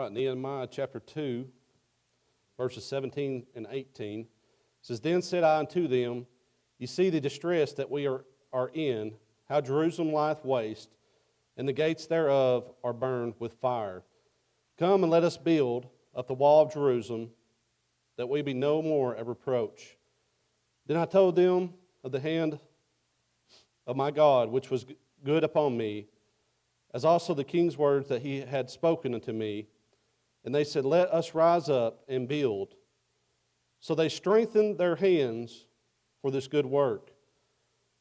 All right, Nehemiah chapter 2, verses 17 and 18. It says, Then said I unto them, Ye see the distress that we are in, how Jerusalem lieth waste, and the gates thereof are burned with fire. Come and let us build up the wall of Jerusalem, that we be no more a reproach. Then I told them of the hand of my God, which was good upon me, as also the king's words that he had spoken unto me. And they said, Let us rise up and build. So they strengthened their hands for this good work.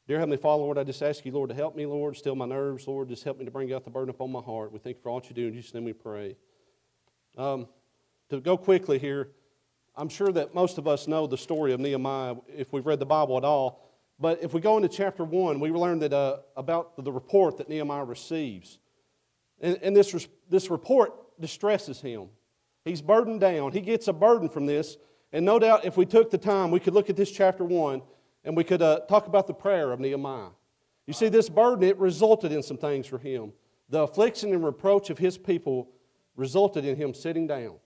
Dear Heavenly Father, Lord, I just ask you, Lord, to help me, Lord, still my nerves, Lord, just help me to bring out the burden upon my heart. We thank you for all that you do. In Jesus' name we pray. To go quickly here, I'm sure that most of us know the story of Nehemiah if we've read the Bible at all. But if we go into chapter 1, we learn that about the report that Nehemiah receives. And this report distresses him. He's burdened down. He gets a burden from this. And no doubt if we took the time, we could look at this chapter 1 and we could talk about the prayer of Nehemiah. You see, this burden, it resulted in some things for him. The affliction and reproach of his people resulted in him sitting down.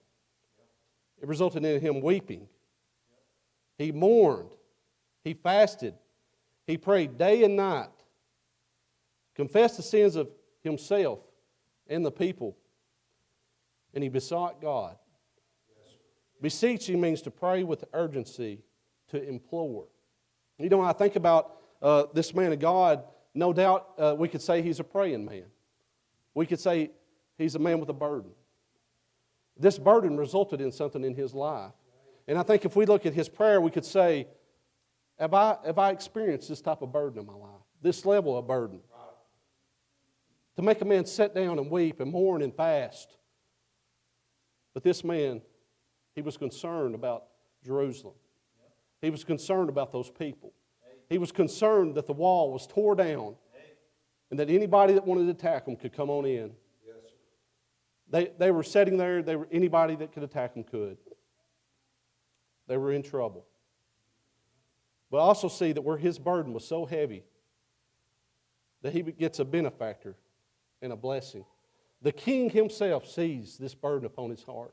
It resulted in him weeping. He mourned. He fasted. He prayed day and night. Confessed the sins of himself and the people. And he besought God. Beseeching means to pray with urgency, to implore. You know, when I think about this man of God, no doubt we could say he's a praying man. We could say he's a man with a burden. This burden resulted in something in his life. And I think if we look at his prayer, we could say, have I experienced this type of burden in my life? This level of burden? To make a man sit down and weep and mourn and fast. But this man, he was concerned about Jerusalem. He was concerned about those people. He was concerned that the wall was tore down and that anybody that wanted to attack them could come on in. They were sitting there. Anybody that could attack them could. They were in trouble. But I also see that where his burden was so heavy that he gets a benefactor and a blessing. The king himself sees this burden upon his heart.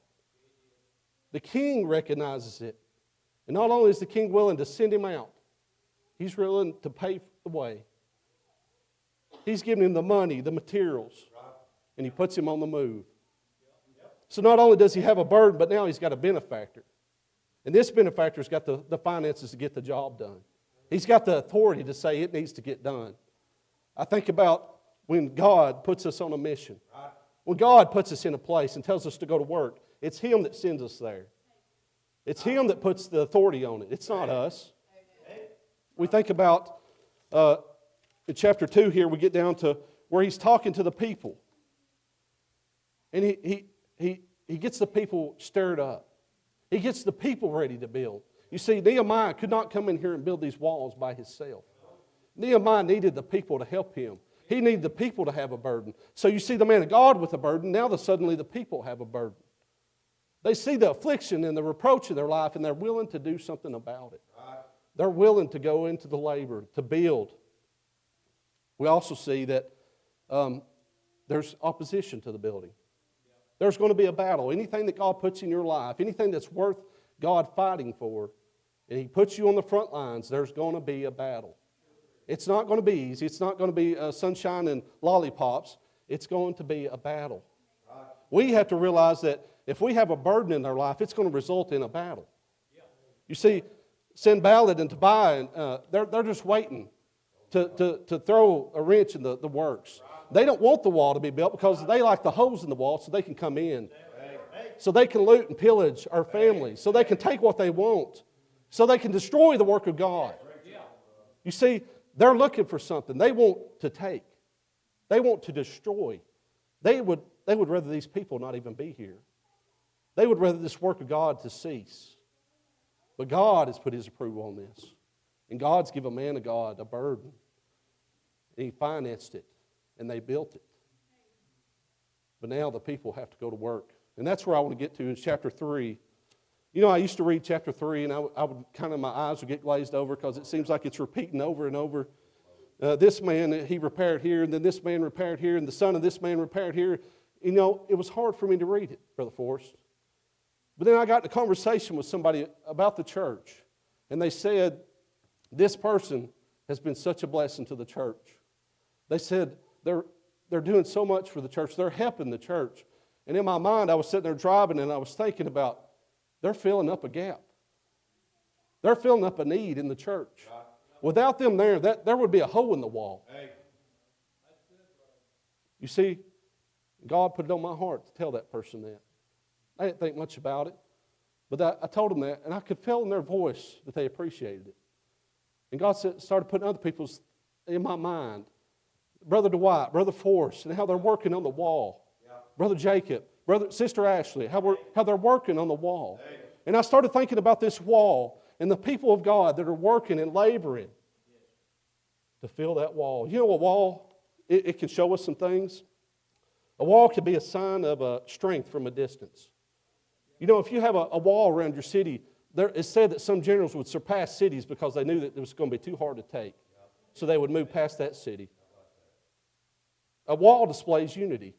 The king recognizes it. And not only is the king willing to send him out, he's willing to pay the way. He's giving him the money, the materials, and he puts him on the move. So not only does he have a burden, but now he's got a benefactor. And this benefactor's got the finances to get the job done. He's got the authority to say it needs to get done. I think about when God puts us on a mission. When God puts us in a place and tells us to go to work, it's Him that sends us there. It's Him that puts the authority on it. It's not us. We think about in chapter 2 here, we get down to where he's talking to the people. And he gets the people stirred up. He gets the people ready to build. You see, Nehemiah could not come in here and build these walls by himself. Nehemiah needed the people to help him. He needed the people to have a burden. So you see the man of God with a burden. Now suddenly the people have a burden. They see the affliction and the reproach in their life, and they're willing to do something about it. They're willing to go into the labor, to build. We also see that there's opposition to the building. There's going to be a battle. Anything that God puts in your life, anything that's worth God fighting for, and He puts you on the front lines, there's going to be a battle. It's not going to be easy. It's not going to be sunshine and lollipops. It's going to be a battle. We have to realize that if we have a burden in our life, it's going to result in a battle. You see, Sanballat and Tobiah, they're just waiting to throw a wrench in the works. They don't want the wall to be built because they like the holes in the wall so they can come in. So they can loot and pillage our families. So they can take what they want. So they can destroy the work of God. You see, they're looking for something. They want to take. They want to destroy. They would rather these people not even be here. They would rather this work of God to cease. But God has put His approval on this. And God's given a man of God a burden. And He financed it. And they built it. But now the people have to go to work. And that's where I want to get to in chapter 3. You know, I used to read chapter 3 and I would my eyes would get glazed over because it seems like it's repeating over and over. This man, he repaired here, and then this man repaired here, and the son of this man repaired here. You know, it was hard for me to read it, Brother Forrest. But then I got in a conversation with somebody about the church, and they said, this person has been such a blessing to the church. They said they're doing so much for the church. They're helping the church. And in my mind, I was sitting there driving, and I was thinking about, they're filling up a gap. They're filling up a need in the church. Without them there would be a hole in the wall. You see, God put it on my heart to tell that person that. I didn't think much about it, but I told them that, and I could feel in their voice that they appreciated it. And God started putting other people's in my mind. Brother Dwight, Brother Forrest, and how they're working on the wall. Yeah. Brother Jacob, Sister Ashley, how they're working on the wall. Hey. And I started thinking about this wall and the people of God that are working and laboring to fill that wall. You know, a wall, it can show us some things. A wall can be a sign of strength from a distance. You know, if you have a wall around your city, it's said that some generals would surpass cities because they knew that it was going to be too hard to take. So they would move past that city. A wall displays unity.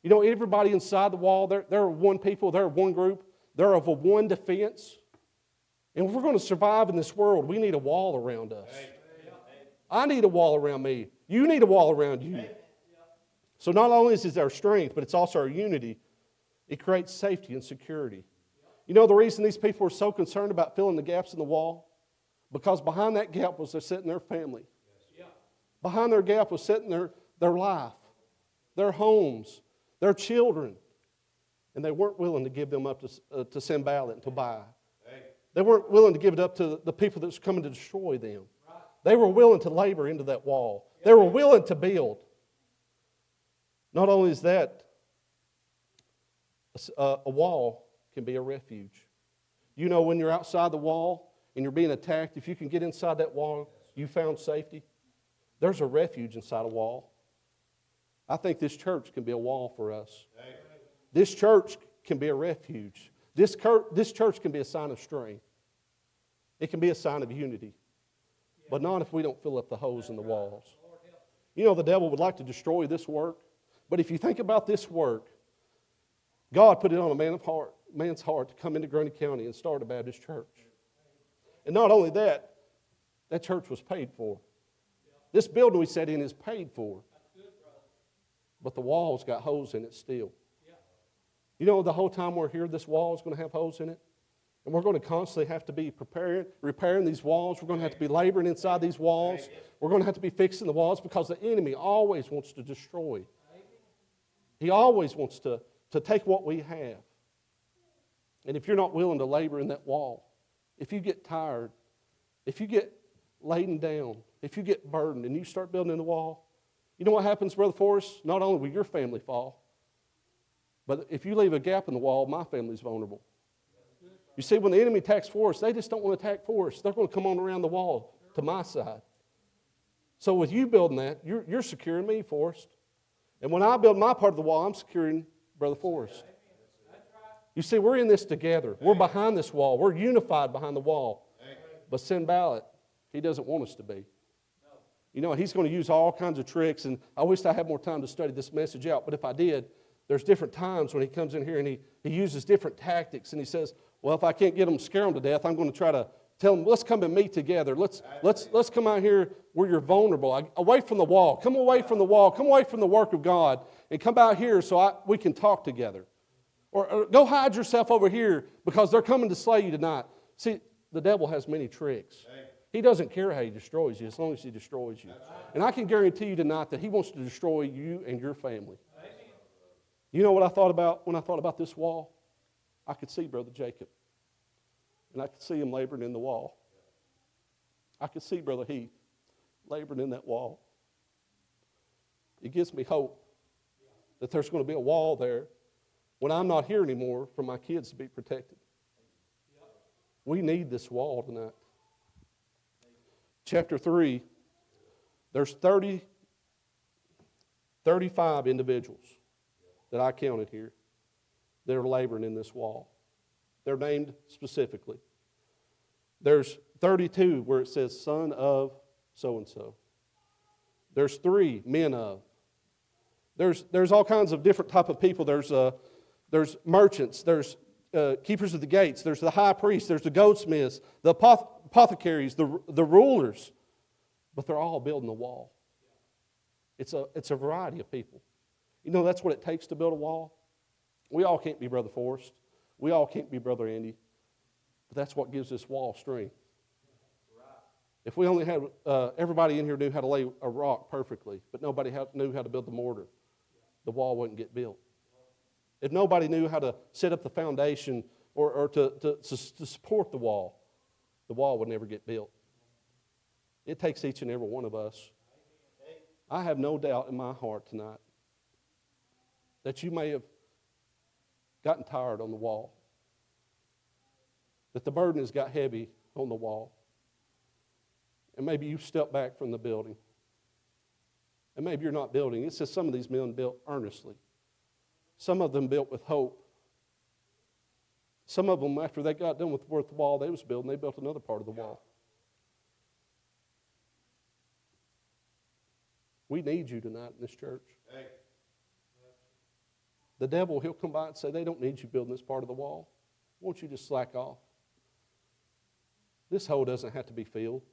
You know, everybody inside the wall, they're one people, they're one group, they're of a one defense. And if we're going to survive in this world, we need a wall around us. I need a wall around me. You need a wall around you. So not only is it our strength, but it's also our unity. It creates safety and security. You know the reason these people were so concerned about filling the gaps in the wall? Because behind that gap was sitting their family. Behind their gap was sitting their life, their homes, their children. And they weren't willing to give them up to Sanballat and Tobiah. They weren't willing to give it up to the people that was coming to destroy them. They were willing to labor into that wall. They were willing to build. Not only is that, a wall can be a refuge. You know, when you're outside the wall and you're being attacked, if you can get inside that wall, you found safety. There's a refuge inside a wall. I think this church can be a wall for us. This church can be a refuge. This church can be a sign of strength. It can be a sign of unity. But not if we don't fill up the holes in the walls. You know, the devil would like to destroy this work. But if you think about this work, God put it on a man's heart to come into Grundy County and start a Baptist church. And not only that, that church was paid for. This building we sat in is paid for. But the walls got holes in it still. You know, the whole time we're here, this wall is going to have holes in it. And we're going to constantly have to be repairing these walls. We're going to have to be laboring inside these walls. We're going to have to be fixing the walls because the enemy always wants to destroy. He always wants to take what we have. And if you're not willing to labor in that wall, if you get tired, if you get laden down, if you get burdened and you start building in the wall, you know what happens, Brother Forrest? Not only will your family fall, but if you leave a gap in the wall, my family's vulnerable. You see, when the enemy attacks Forrest, they just don't want to attack Forrest. They're going to come on around the wall to my side. So with you building that, you're securing me, Forrest. And when I build my part of the wall, I'm securing Brother Forrest. You see, we're in this together. We're behind this wall. We're unified behind the wall. But Sanballat, he doesn't want us to be. You know, he's going to use all kinds of tricks, and I wish I had more time to study this message out, but if I did, there's different times when he comes in here and he uses different tactics, and he says, well, if I can't get them, scare them to death, I'm going to try to tell them, let's come and meet together. Let's come out here where you're vulnerable. Away from the wall. Come away from the wall. Come away from the work of God, and come out here so we can talk together. Or go hide yourself over here because they're coming to slay you tonight. See, the devil has many tricks. He doesn't care how he destroys you as long as he destroys you. And I can guarantee you tonight that he wants to destroy you and your family. You know what I thought about when I thought about this wall? I could see Brother Jacob. And I could see him laboring in the wall. I could see Brother Heath laboring in that wall. It gives me hope that there's going to be a wall there when I'm not here anymore for my kids to be protected. We need this wall tonight. Chapter 3, there's 35 individuals that I counted here that are laboring in this wall. They're named specifically. There's 32 where it says son of so-and-so. There's 3 men of. There's all kinds of different type of people. There's merchants. There's keepers of the gates. There's the high priest. There's the goldsmiths, the apothecaries, the rulers. But they're all building a wall. It's a variety of people. You know, that's what it takes to build a wall. We all can't be Brother Forrest. We all can't be Brother Andy. But that's what gives this wall strength. If we only had, everybody in here knew how to lay a rock perfectly, but nobody knew how to build the mortar, the wall wouldn't get built. If nobody knew how to set up the foundation or to support the wall would never get built. It takes each and every one of us. I have no doubt in my heart tonight that you may have gotten tired on the wall, that the burden has got heavy on the wall. And maybe you stepped back from the building. And maybe you're not building. It says some of these men built earnestly. Some of them built with hope. Some of them, after they got done with the wall they was building, they built another part of the wall. We need you tonight in this church. The devil, he'll come by and say, they don't need you building this part of the wall. Won't you just slack off? This hole doesn't have to be filled.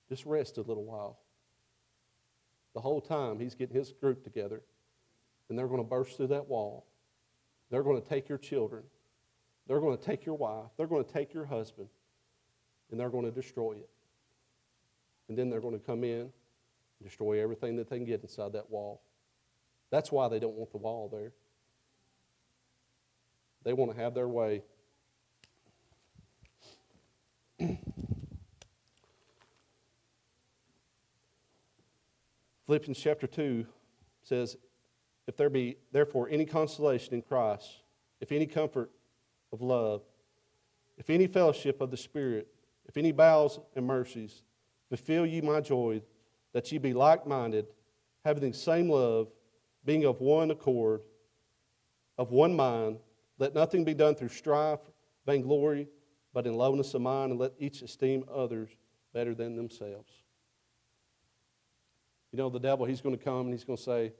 Just rest a little while. The whole time he's getting his group together, and they're going to burst through that wall. They're going to take your children. They're going to take your wife. They're going to take your husband, and they're going to destroy it. And then they're going to come in and destroy everything that they can get inside that wall. That's why they don't want the wall there. They want to have their way. Philippians chapter 2 says, if there be therefore any consolation in Christ, if any comfort of love, if any fellowship of the Spirit, if any bowels and mercies, fulfill ye my joy, that ye be like-minded, having the same love, being of one accord, of one mind, let nothing be done through strife, vainglory, but in lowliness of mind, and let each esteem others better than themselves. You know, the devil, he's going to come and he's going to say,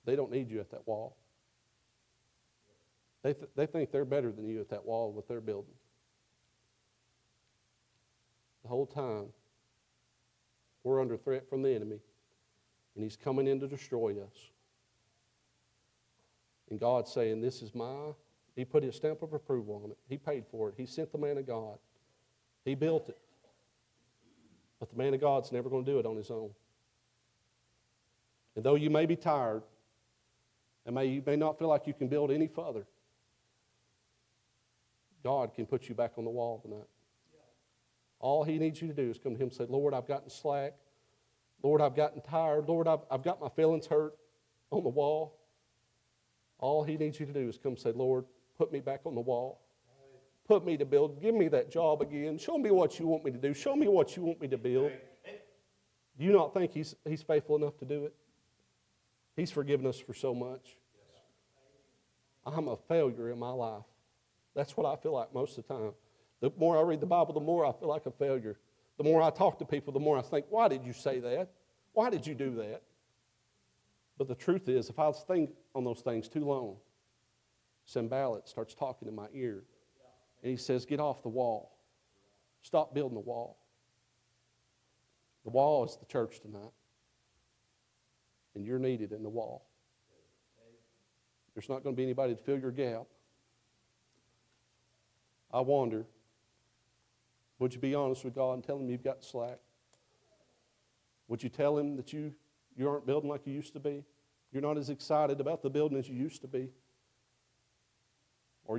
they don't need you at that wall. They think they're better than you at that wall, what they're building. The whole time, we're under threat from the enemy, and he's coming in to destroy us. And God's saying, this is he put his stamp of approval on it. He paid for it. He sent the man of God. He built it. But the man of God's never going to do it on his own. And though you may be tired, and you may not feel like you can build any further, God can put you back on the wall tonight. All he needs you to do is come to him and say, Lord, I've gotten slack. Lord, I've gotten tired. Lord, I've got my feelings hurt on the wall. All he needs you to do is come and say, Lord, put me back on the wall. Put me to build. Give me that job again. Show me what you want me to do. Show me what you want me to build. Do you not think he's faithful enough to do it? He's forgiven us for so much. I'm a failure in my life. That's what I feel like most of the time. The more I read the Bible, the more I feel like a failure. The more I talk to people, the more I think, why did you say that? Why did you do that? But the truth is, if I think on those things too long, Sanballat starts talking in my ear. And he says, get off the wall. Stop building the wall. The wall is the church tonight. And you're needed in the wall. There's not going to be anybody to fill your gap. I wonder, would you be honest with God and tell him you've got slack? Would you tell him that you aren't building like you used to be? You're not as excited about the building as you used to be? Or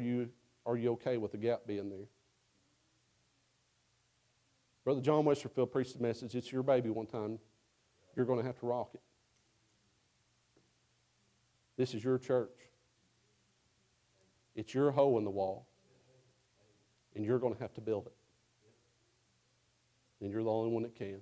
are you okay with the gap being there? Brother John Westerfield preached a message, it's your baby one time. You're going to have to rock it. This is your church. It's your hole in the wall. And you're going to have to build it. And you're the only one that can.